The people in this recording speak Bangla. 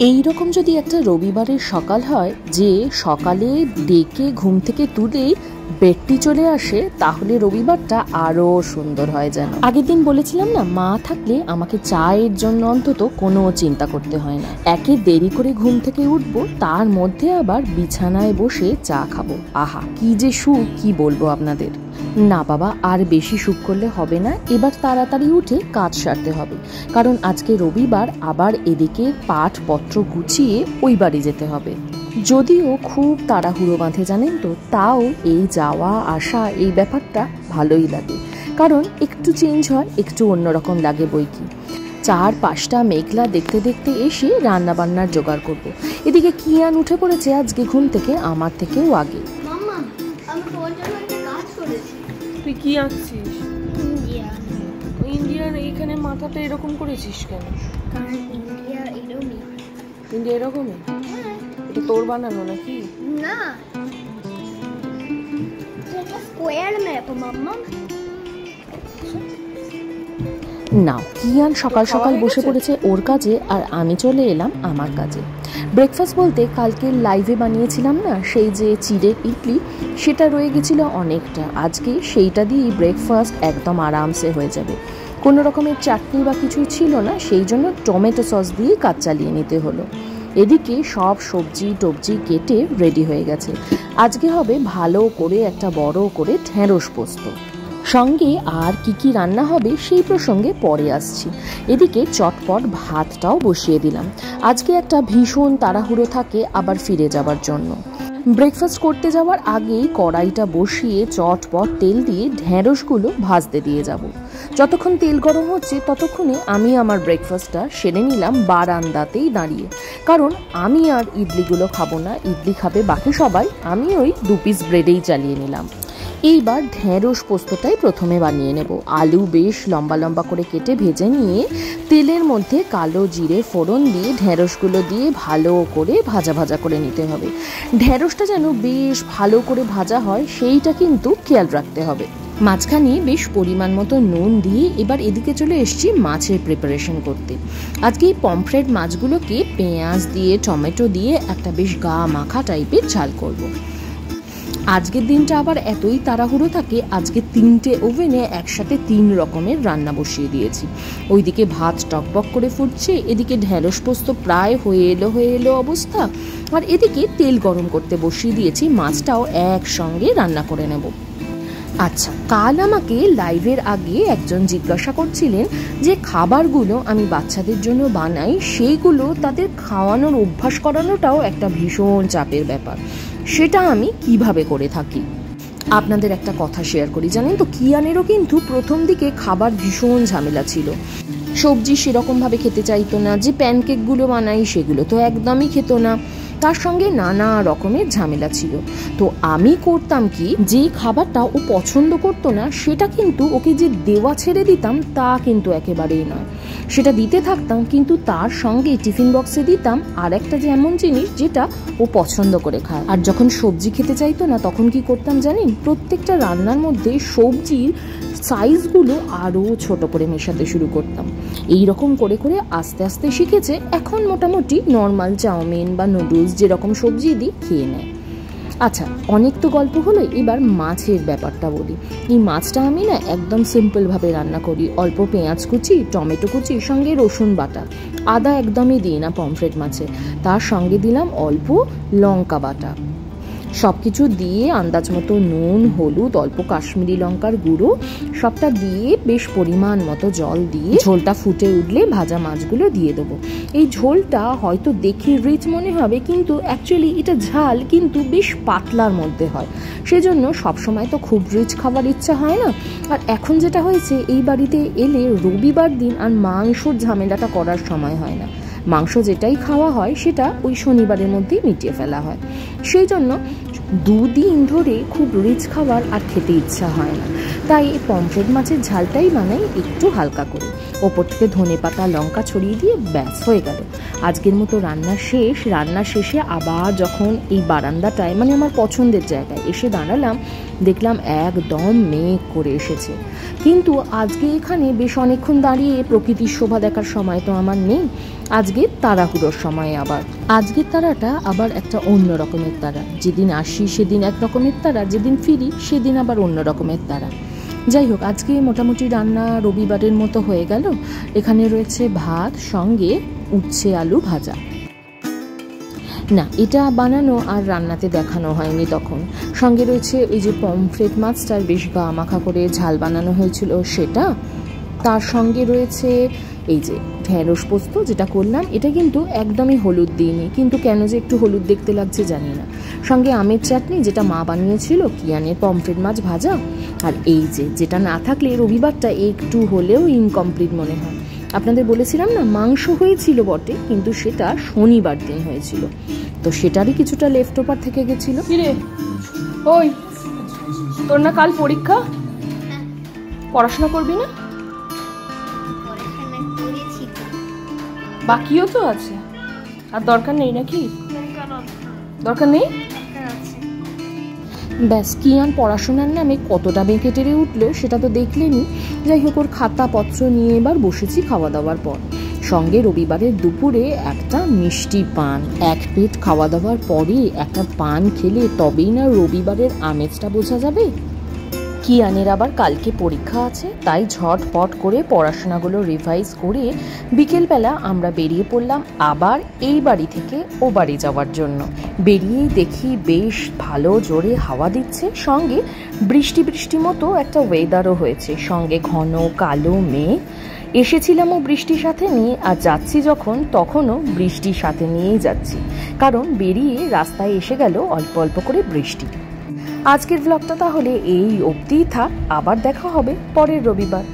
এই রকম যদি একটা রবিবারের সকাল হয় যে সকালে ডেকে ঘুম থেকে তুলেই বেডটি চলে আসে, তাহলে রবিবারটা আরো সুন্দর হয়। যেন আগের দিন বলেছিলাম না, মা থাকলে আমাকে চায়ের জন্য অন্তত কোনো চিন্তা করতে হয় না। একে দেরি করে ঘুম থেকে উঠবো, তার মধ্যে আবার বিছানায় বসে চা খাবো। আহা, কি যে সুখ, কি বলবো আপনাদের। না বাবা, আর বেশি সুখ করলে হবে না। এবার তাড়াতাড়ি উঠে কাজ সারতে হবে, কারণ আজকে রবিবার। আবার এদিকে পাঠপত্র গুছিয়ে ওই বাড়ি যেতে হবে। যদিও খুব তাড়াহুড়ো বাঁধে জানেন তো, তাও এই যাওয়া আসা এই ব্যাপারটা ভালোই লাগে, কারণ একটু চেঞ্জ হয়, একটু অন্যরকম লাগে বইকি। 4-5টা মেঘলা দেখতে দেখতে এসে রান্না বান্নার জোগাড় করব। এদিকে কিয়ান উঠে পড়েছে আজকে ঘুম থেকে আমার থেকেও আগে। তুই কি আঁকছিস? ইন্ডিয়ার এইখানে মাথাটা এরকম করেছিস কেন? ইন্ডিয়া এরকমই? এটা তোর বানানো নাকি? না, এটা স্কোয়ার ম্যাপ মাম্মা। না, কিয়ান সকাল সকাল বসে পড়েছে ওর কাজে, আর আমি চলে এলাম আমার কাজে। ব্রেকফাস্ট বলতে কালকে লাইভে বানিয়েছিলাম না সেই যে চিড়ের ইডলি, সেটা রয়ে গেছিল অনেকটা। আজকে সেইটা দিয়েই ব্রেকফাস্ট একদম আরামসে হয়ে যাবে। কোনো রকমের চাটনি বা কিছুই ছিল না, সেই জন্য টমেটো সস দিয়ে কাজ চালিয়ে নিতে হলো। এদিকে সব সবজি টবজি কেটে রেডি হয়ে গেছে। আজকে হবে ভালো করে একটা বড় করে ঢেঁড়স পোস্ত। সঙ্গে আর কি কি রান্না হবে সেই প্রসঙ্গে পরে আসছি। এদিকে চটপট ভাতটাও বসিয়ে দিলাম। আজকে একটা ভীষণ তাড়াহুড়ো থাকে আবার ফিরে যাবার জন্য। ব্রেকফাস্ট করতে যাওয়ার আগেই কড়াইটা বসিয়ে চটপট তেল দিয়ে ঢেঁড়সগুলো ভাজতে দিয়ে যাব। যতক্ষণ তেল গরম হচ্ছে ততক্ষণে আমি আমার ব্রেকফাস্টটা সেরে নিলাম বারান্দাতেই দাঁড়িয়ে, কারণ আমি আর ইডলিগুলো খাবো না, ইডলি খাবে বাকি সবাই। আমি ওই 2 পিস ব্রেডেই চালিয়ে নিলাম। এইবার ঢেঁড়স পোস্তটাই প্রথমে বানিয়ে নেব। আলু বেশ লম্বা লম্বা করে কেটে ভেজে নিয়ে তেলের মধ্যে কালো জিরে ফোড়ন দিয়ে ঢেঁড়সগুলো দিয়ে ভালো করে ভাজা ভাজা করে নিতে হবে। ঢেঁড়সটা যেন বেশ ভালো করে ভাজা হয় সেইটা কিন্তু খেয়াল রাখতে হবে। মাঝখানে বেশ পরিমাণ মতো নুন দিয়ে এবার এদিকে চলে এসেছি মাছের প্রিপারেশন করতে। আজকে এই পমফ্রেট মাছগুলোকে পেঁয়াজ দিয়ে টমেটো দিয়ে একটা বেশ গা মাখা টাইপের ঝাল করব। আজকের দিনটা আবার এতই তাড়াহুড়ো থাকে, আজকে 3টে ওভেনে একসাথে 3 রকমের রান্না বসিয়ে দিয়েছি। ওইদিকে ভাত টকবক করে ফুটছে, এদিকে ঢেঁড়স পোস্ত প্রায় হয়ে এলো অবস্থা, আর এদিকে তেল গরম করতে বসিয়ে দিয়েছি। মাছটাও একসঙ্গে রান্না করে নেব। আচ্ছা, কাল আমাকে লাইভের আগে একজন জিজ্ঞাসা করছিলেন যে খাবারগুলো আমি বাচ্চাদের জন্য বানাই, সেইগুলো তাদের খাওয়ানোর অভ্যাস করানোটাও একটা ভীষণ চাপের ব্যাপার। সেটা আমি কিভাবে করে থাকি আপনাদের একটা কথা শেয়ার করি। জানেন তো, কিয়ানেরও কিন্তু প্রথম দিকে খাবার ভীষণ ঝামেলা ছিল। সবজি সেরকমভাবে খেতে চাইতো না, যে প্যানকেকগুলো বানাই সেগুলো তো একদমই খেত না, তার সঙ্গে নানা রকমের ঝামেলা ছিল। তো আমি করতাম কি, যে খাবারটা ও পছন্দ করতো না সেটা কিন্তু ওকে যে দেওয়া ছেড়ে দিতাম তা কিন্তু একেবারেই নয়, সেটা দিতে থাকতাম, কিন্তু তার সঙ্গে টিফিন বক্সে দিতাম আর একটা যে এমন জিনিস যেটা ও পছন্দ করে খায়। আর যখন সবজি খেতে চাইতো না তখন কি করতাম জানেন, প্রত্যেকটা রান্নার মধ্যে সবজির সাইজগুলো আরও ছোট করে মেশাতে শুরু করতাম। এই রকম করে করে আস্তে আস্তে শিখেছে। এখন মোটামুটি নর্মাল চাউমিন বা নুডলস যেরকম সবজি দিই খেয়ে নেয়। আচ্ছা, অনেক তো গল্প হলো, এবার মাছের ব্যাপারটা বলি। এই মাছটা আমি না একদম সিম্পলভাবে রান্না করি। অল্প পেঁয়াজ কুচি, টমেটো কুচি, সঙ্গে রসুন বাটা, আদা একদমই দিই না পমফ্রেট মাছে। তার সঙ্গে দিলাম অল্প লঙ্কা বাটা, সব কিছু দিয়ে আন্দাজ মতো নুন, হলুদ, অল্প কাশ্মীরি লঙ্কার গুঁড়ো সবটা দিয়ে বেশ পরিমাণ মতো জল দিয়ে ঝোলটা ফুটে উঠলে ভাজা মাছগুলো দিয়ে দেবো। এই ঝোলটা হয়তো দেখে রিচ মনে হবে, কিন্তু অ্যাকচুয়ালি এটা ঝাল কিন্তু বেশ পাতলার মধ্যে হয়, সেজন্য সবসময় তো খুব রিচ খাবার ইচ্ছা হয় না। আর এখন যেটা হয়েছে, এই বাড়িতে এলে রবিবার দিন আর মাংসর ঝামেলাটা করার সময় হয় না। মাংস যেটাই খাওয়া হয় সেটা ওই শনিবারের মধ্যেই মিটিয়ে ফেলা হয়। সেই জন্য দুদিন ধরে খুব রিচ খাবার আর খেতে ইচ্ছা হয় না, তাই এই পমফ্রেট মাছের ঝালটাই বানাই একটু হালকা করে, ওপর থেকে ধনেপাতা লঙ্কা ছড়িয়ে দিয়ে ব্যাস হয়ে গেল। আজকের মতো রান্না শেষ। রান্না শেষে আবার যখন এই বারান্দাটায় মানে আমার পছন্দের জায়গায় এসে দাঁড়ালাম, দেখলাম একদম মেঘ করে এসেছে। কিন্তু আজকে এখানে বেশ অনেকক্ষণ দাঁড়িয়ে প্রকৃতির শোভা দেখার সময় তো আমার নেই, আজকে তাড়াহুড়োর সময়। আবার আজকের তারাটা আবার একটা অন্য রকমের তারা, যেদিন আসি সেদিন এক রকমের তারা, যেদিন ফিরি সেদিন আবার অন্য রকমের তারা। যাই হোক, আজকে মোটামুটি রান্না রবিবারের মতো হয়ে গেল। এখানে রয়েছে ভাত, সঙ্গে উচ্ছে আলু ভাজা। না, এটা বানানো আর রান্নাতে দেখানো হয়নি তখন। সঙ্গে রয়েছে ওই যে পমফ্রেট মাছটার বেশ গা মাখা করে ঝাল বানানো হয়েছিল সেটা। তার সঙ্গে রয়েছে এই যে ঢেঁড়স পোস্ত যেটা করলাম, এটা কিন্তু একদমই হলুদ দিইনি, কিন্তু কেন যে একটু হলুদ দেখতে লাগছে জানি না। সঙ্গে আমের চাটনি যেটা মা বানিয়েছিল, কিয়ানের পমফ্রেট মাছ ভাজা। আর এই যে যেটা না থাকলে রবিবারটা একটু হলেও ইনকমপ্লিট মনে হয়। আপনাদের বলেছিলাম না, মাংস হয়েছিল বটে, কিন্তু সেটা শনিবার দিন হয়েছিল, তো সেটারই কিছুটা লেফট ওভার থেকে গেছিল। কিরে ওই, তোর না কাল পরীক্ষা, পড়াশোনা করবি না? বাকিও তো আছে, আর দরকার নেই নাকি? দরকার নেই। ব্যাস, কিয়ান পড়াশোনার নামে কতটা বেঁকে টেরে উঠলো সেটা তো দেখলেনি। যাই হোক, ওর খাতাপত্র নিয়ে এবার বসেছি খাওয়া দাওয়ার পর। সঙ্গে রবিবারের দুপুরে একটা মিষ্টি পান। এক পেট খাওয়া দাওয়ার পরে একটা পান খেলে তবেই না রবিবারের আমেজটা বোঝা যাবে। কিয়ানের আবার কালকে পরীক্ষা আছে, তাই ঝটপট করে পড়াশোনাগুলো রিভাইজ করে বিকেলবেলা আমরা বেরিয়ে পড়লাম আবার এই বাড়ি থেকে ও বাড়ি যাওয়ার জন্য। বেরিয়েই দেখি বেশ ভালো জোরে হাওয়া দিচ্ছে, সঙ্গে বৃষ্টি বৃষ্টি মতো একটা ওয়েদারও হয়েছে, সঙ্গে ঘন কালো মেঘ। এসেছিলামও বৃষ্টির সাথে নিয়ে, আর যাচ্ছি যখন তখনও বৃষ্টির সাথে নিয়েই যাচ্ছি, কারণ বেরিয়ে রাস্তায় এসে গেল অল্প অল্প করে বৃষ্টি। আজকের ব্লগটা তাহলে এই অবধিই থাক, আবার দেখা হবে পরের রবিবার।